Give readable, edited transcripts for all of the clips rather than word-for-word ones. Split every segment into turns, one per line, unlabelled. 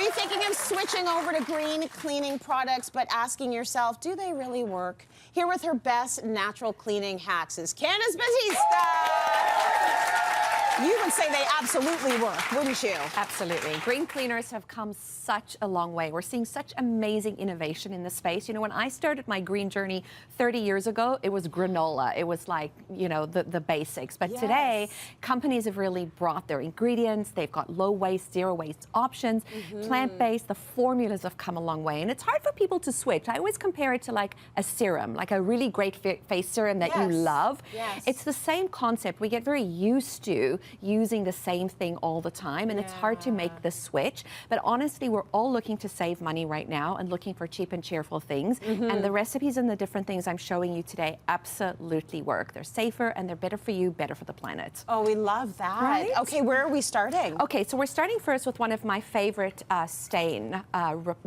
Are you thinking of switching over to green cleaning products, but asking yourself, do they really work? Here with her best natural cleaning hacks is Candice Batista. You would say they absolutely work, wouldn't you?
Absolutely. Green cleaners have come such a long way. We're seeing such amazing innovation in the space. You know, when I started my green journey 30 years ago, it was granola. It was like, you know, the basics. But today, companies have really brought their ingredients. They've got low waste, zero waste options, plant-based. The formulas have come a long way. And it's hard for people to switch. I always compare it to like a serum, like a really great face serum that you love. It's the same concept. We get very used to using the same thing all the time, and it's hard to make the switch. But honestly, we're all looking to save money right now and looking for cheap and cheerful things. And the recipes and the different things I'm showing you today absolutely work. They're safer and they're better for you, better for the planet.
Oh, we love that.
Right?
Okay, where are we starting?
Okay, so we're starting first with one of my favorite stain.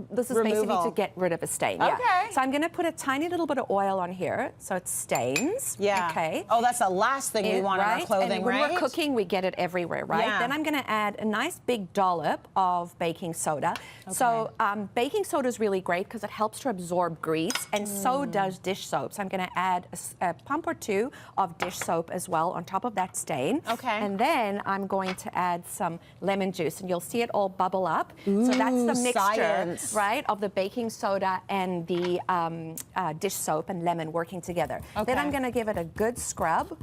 This is basically to get rid of a stain.
Okay.
So I'm going to put a tiny little bit of oil on here, so it stains. Okay.
Oh, that's the last thing we want on our clothing,
and when we're cooking, we get it everywhere, right? Then I'm going to add a nice big dollop of baking soda. So baking soda is really great because it helps to absorb grease, and so does dish soap. So I'm going to add a pump or two of dish soap as well on top of that stain. And then I'm going to add some lemon juice, and you'll see it all bubble up. So that's the mixture, right, of the baking soda and the dish soap and lemon working together. Then I'm going to give it a good scrub.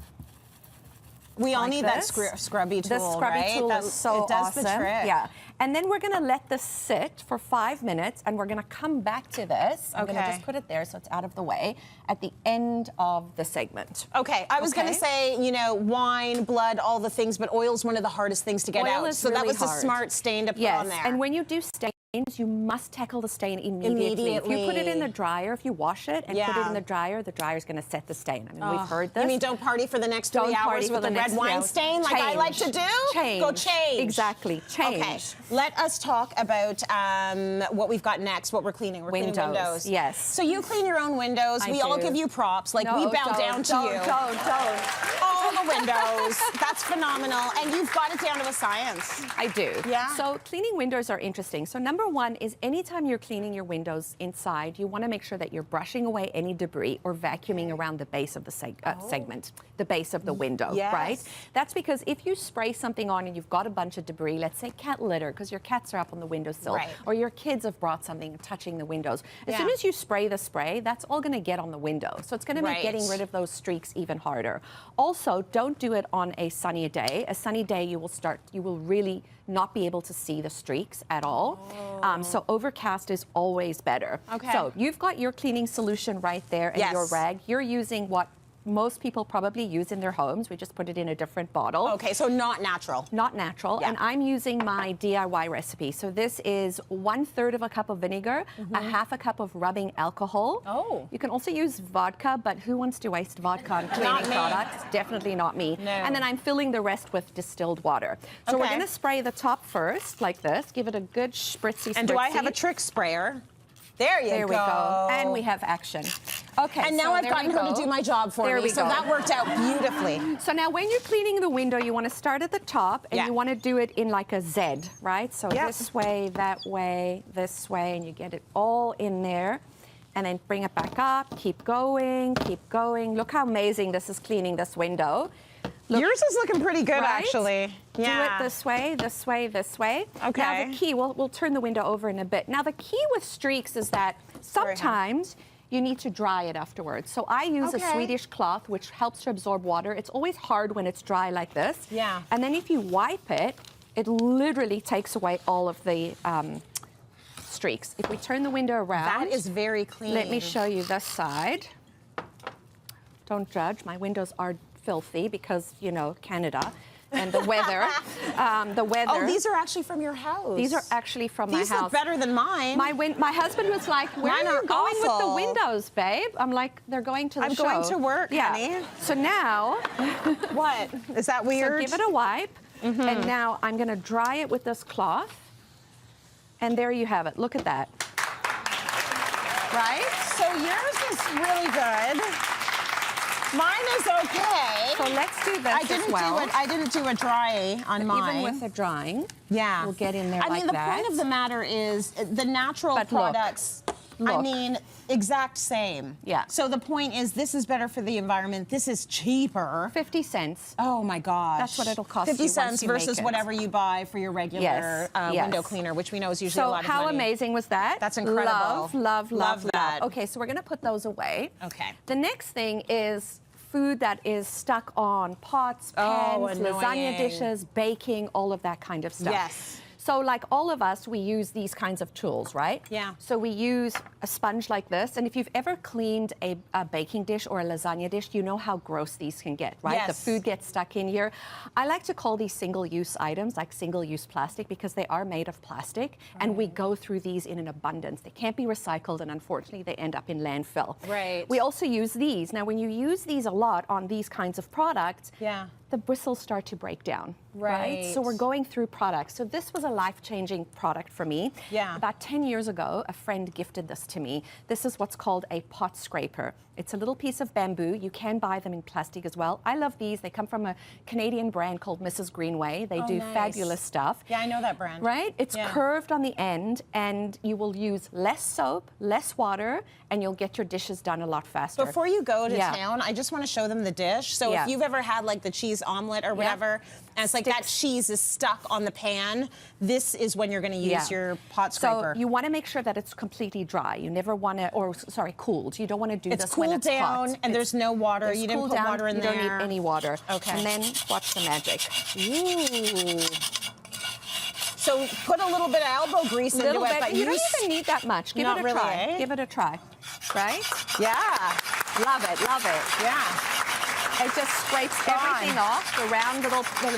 We all need that scrubby tool,
The scrubby tool is so awesome.
The trick.
Yeah. And then we're going to let this sit for 5 minutes, and we're going to come back to this. I'm going to just put it there so it's out of the way at the end of the segment.
Okay. I was going to say, you know, wine, blood, all the things, but oil's one of the hardest things to get out. So that was a smart stain to put on there.
And when you do stains, you must tackle the stain immediately. If you put it in the dryer, if you wash it and put it in the dryer is going to set the stain. I mean, we've heard this.
You mean don't party for the next 3 hours with a red wine stain like I like to do? Go change.
Exactly. Change.
Okay. Let us talk about what we've got next, what we're cleaning. We're cleaning windows.
Yes.
So you clean your own windows. We all give you props. Like we bow down to you.
Don't.
All the windows. That's phenomenal. And you've got it down to a science.
I do.
Yeah.
So cleaning windows are interesting. So number one is anytime you're cleaning your windows inside, you want to make sure that you're brushing away any debris or vacuuming around the base of the segment, the base of the window, right? That's because if you spray something on and you've got a bunch of debris, let's say cat litter, because your cats are up on the windowsill, or your kids have brought something touching the windows. As soon as you spray the spray, that's all going to get on the window. So it's going to make getting rid of those streaks even harder. Also, don't do it on a sunny day. A sunny day, you will really not be able to see the streaks at all. So overcast is always better. So you've got your cleaning solution right there and your rag. You're using what most people probably use in their homes. We just put it in a different bottle.
Okay, so not natural.
Not natural. And I'm using my DIY recipe. So this is 1/3 of a cup of vinegar, a 1/2 cup of rubbing alcohol. You can also use vodka, but who wants to waste vodka on cleaning products? Definitely not me. And then I'm filling the rest with distilled water. So we're going to spray the top first, like this. Give it a good spritzy.
And do I have a trick sprayer? There you go.
There we go. And we have action. Okay.
And now I've gotten her to do my job for me. So that worked out beautifully.
So now when you're cleaning the window, you want to start at the top and you want to do it in like a Z, right? So this way, that way, this way, and you get it all in there. And then bring it back up, keep going, keep going. Look how amazing this is cleaning this window. Look,
yours is looking pretty good, actually.
Do it this way, this way, this way.
Okay.
Now the key, we'll turn the window over in a bit. Now the key with streaks is that sometimes you need to dry it afterwards. So I use a Swedish cloth, which helps to absorb water. It's always hard when it's dry like this. And then if you wipe it, it literally takes away all of the streaks. If we turn the window around.
That is very clean.
Let me show you this side. Don't judge, my windows are filthy because, you know, Canada and the weather. Oh,
these are actually from your house.
These are actually from my house.
These look better than mine.
My husband was like, where are you going with the windows, babe? I'm like, they're going to the show.
I'm going to work, honey.
So now...
What? Is that weird?
So give it a wipe. And now I'm going to dry it with this cloth. And there you have it. Look at that.
Right? So yours is really good. Mine is okay.
So let's do this as well.
I didn't do a dry on mine.
Even with the drying,
yeah,
we'll get in there
I mean, the
that.
point of the matter is the natural
But
products.
Look.
I mean, exact same.
Yeah.
So the point is, this is better for the environment. This is cheaper.
50 cents.
Oh my gosh.
That's what it'll cost
50
you
cents
once you
versus
make it.
whatever you buy for your regular
Yes, yes.
window cleaner, which we know is usually a
So
lot of
how
money.
amazing was that?
That's incredible.
Love, love, love,
Love that.
love. Okay, so we're gonna put those away.
Okay.
The next thing is food that is stuck on pots, pans, lasagna
annoying.
dishes, baking, all of that kind of stuff.
Yes.
So like all of us, we use these kinds of tools, right?
Yeah.
So we use a sponge like this, and if you've ever cleaned a baking dish or a lasagna dish, you know how gross these can get, right?
Yes.
The food gets stuck in here. I like to call these single-use items, like single-use plastic, because they are made of plastic, and we go through these in an abundance. They can't be recycled, and unfortunately, they end up in landfill.
Right.
We also use these. Now, when you use these a lot on these kinds of products,
Yeah.
the bristles start to break down, right? So
Right.
we're going through products. So this was a life-changing product for me.
Yeah.
About 10 years ago, a friend gifted this to me. This is what's called a pot scraper. It's a little piece of bamboo. You can buy them in plastic as well. I love these. They come from a Canadian brand called Mrs. Greenway. They do
nice.
fabulous stuff.
Yeah, I know that brand.
Right? It's
Yeah.
curved on the end, and you will use less soap, less water, and you'll get your dishes done a lot faster.
Before you go to
Yeah.
town, I just want to show them the dish. So
Yeah.
if you've ever had like the cheese omelet or whatever, and it's like that cheese is stuck on the pan, this is when you're going to use your pot scraper.
So you want to make sure that it's completely dry. You never want to, or sorry, cooled. You don't want to do
it's
this when
cooled
it's
down
hot.
and there's no water.
It's
You didn't
cooled
put
down,
water in
you
there.
don't need any water.
Okay.
And then watch the magic.
Ooh. So put a little bit of elbow grease into
Little
it,
bit.
but
You don't even need that much. Give
Not
it a
really,
try.
eh?
Give it a try. Right?
Yeah,
Love it. Love it.
yeah.
It just scrapes
Gone.
everything off, the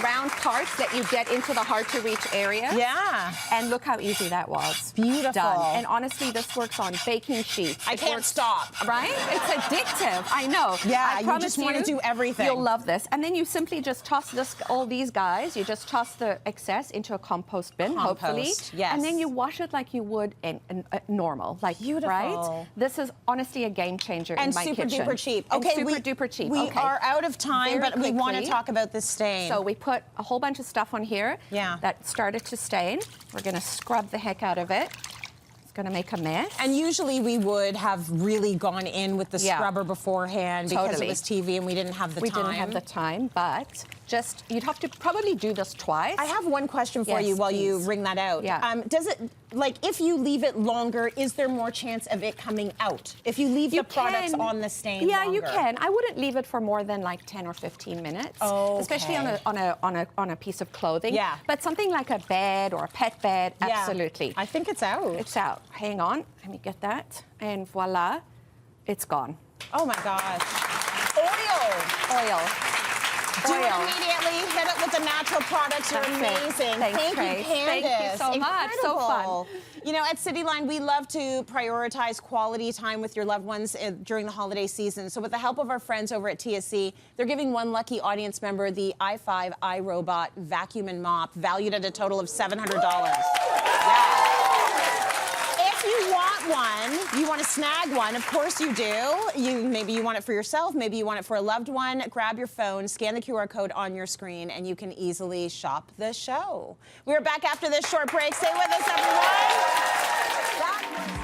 round parts that you get into the hard to reach area.
Yeah.
And look how easy that was.
Beautiful.
Done. And honestly, this works on baking sheets.
I
It
can't
works-
stop.
Right? It's addictive. I know.
Yeah,
I
you
promise
just wanna do everything.
You'll love this. And then you simply just toss all these guys. You just toss the excess into a compost bin, hopefully.
Compost, yes.
And then you wash it like you would in normal, like
Beautiful.
right. This is honestly a game changer
And
in my
super
kitchen.
duper cheap.
And
Okay,
super duper cheap.
We
Okay.
are out of time,
Very
but we want to
quickly.
talk about this stain.
So we put a whole bunch of stuff on here
Yeah.
that started to stain. We're going to scrub the heck out of it. It's going to make a mess.
And usually we would have really gone in with the
Yeah.
scrubber beforehand because
Totally.
it was TV and we didn't have the
we
time.
didn't have the time, but just you'd have to probably do this twice.
I have one question for
Yes,
you while you
please.
ring that out.
Yeah.
Does it, like, if you leave it longer, is there more chance of it coming out? If you leave the products on the stain
Yeah,
longer?
you can. I wouldn't leave it for more than like 10 or 15 minutes. Especially on a piece of clothing.
Yeah.
But something like a bed or a pet bed,
Yeah.
absolutely.
I think it's out.
It's out. Hang on. Let me get that. And voila, it's gone.
Oh my gosh. Oil.
Oil.
Do
Oil.
it immediately. Hit it with the natural products. You're
That's it.
amazing.
Thanks,
Thank
Trace.
you, Candice.
Thank you so much. So fun.
Incredible. You know, at Cityline, we love to prioritize quality time with your loved ones during the holiday season. So with the help of our friends over at TSC, they're giving one lucky audience member the i5 iRobot vacuum and mop, valued at a total of $700. Yeah. If you want one, you want to snag one, of course you do. Maybe you want it for yourself, maybe you want it for a loved one. Grab your phone, scan the QR code on your screen, and you can easily shop the show. We're back after this short break. Stay with us, everyone. That was